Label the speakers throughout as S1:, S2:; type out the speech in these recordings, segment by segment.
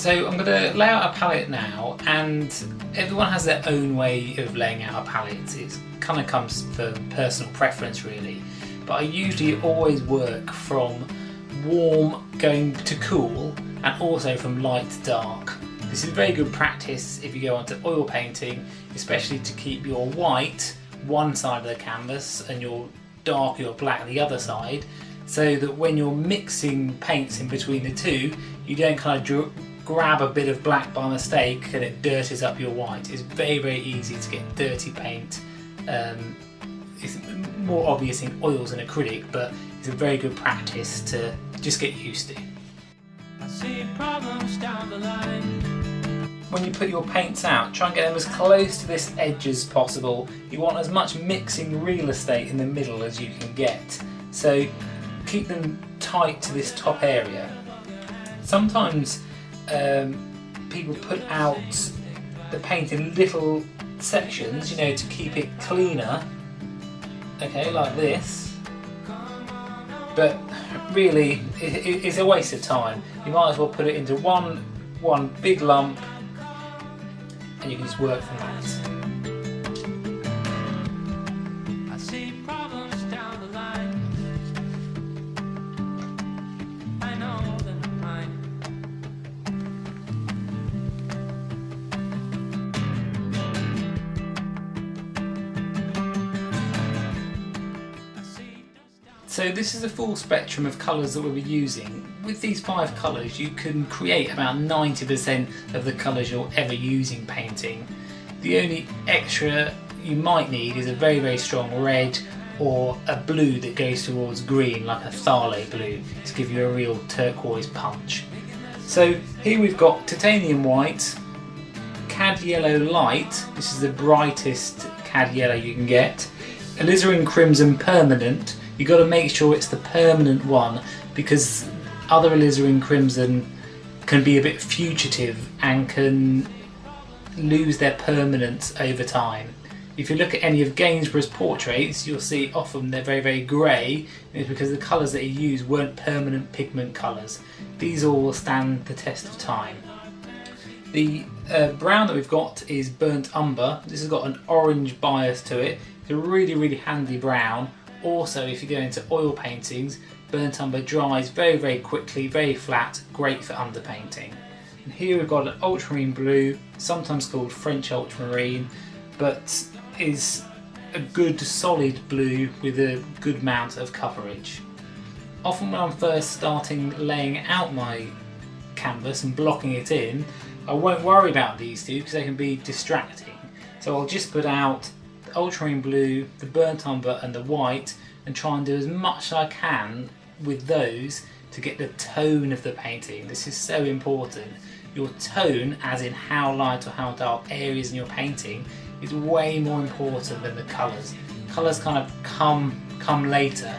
S1: So I'm going to lay out a palette now, and everyone has their own way of laying out a palette. It kind of comes from personal preference really, but I usually always work from warm going to cool and also from light to dark. This is very good practice if you go onto oil painting, especially to keep your white one side of the canvas and your dark or your black the other side, so that when you're mixing paints in between the two, you don't kind of grab a bit of black by mistake and it dirties up your white. It's very easy to get dirty paint. It's more obvious in oils and acrylic, but it's a very good practice to just get used to. I see problems down the line. When you put your paints out, try and get them as close to this edge as possible. You want as much mixing real estate in the middle as you can get. So keep them tight to this top area. Sometimes people put out the paint in little sections, you know, to keep it cleaner. Okay, like this. But really, it's a waste of time. You might as well put it into one big lump, and you can just work from that. I see problems down the line. I know that I'm mine. So this is a full spectrum of colours that we'll be using. With these 5 colours you can create about 90% of the colours you're ever using painting. The only extra you might need is a very strong red or a blue that goes towards green, like a phthalo blue, to give you a real turquoise punch. So here we've got titanium white, cad yellow light, this is the brightest cad yellow you can get, alizarin crimson permanent. You've got to make sure it's the permanent one, because other alizarin crimson can be a bit fugitive and can lose their permanence over time. If you look at any of Gainsborough's portraits, you'll see often they're very grey, and it's because the colours that he used weren't permanent pigment colours. These all will stand the test of time. The brown that we've got is burnt umber. This has got an orange bias to it. It's a really handy brown. Also, if you go into oil paintings, burnt umber dries very quickly, very flat, great for underpainting. And here we've got an ultramarine blue, sometimes called French ultramarine, but is a good solid blue with a good amount of coverage. Often when I'm first starting laying out my canvas and blocking it in, I won't worry about these two because they can be distracting. So I'll just put out ultramarine blue, the burnt umber and the white, and try and do as much as I can with those to get the tone of the painting. This is so important. Your tone, as in how light or how dark areas in your painting, is way more important than the colours. Colours kind of come later.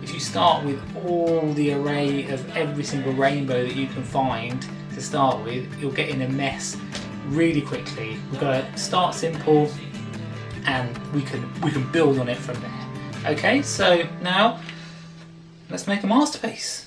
S1: If you start with all the array of every single rainbow that you can find to start with, you'll get in a mess really quickly. We've got to start simple, and we can build on it from there. Okay, so now let's make a masterpiece.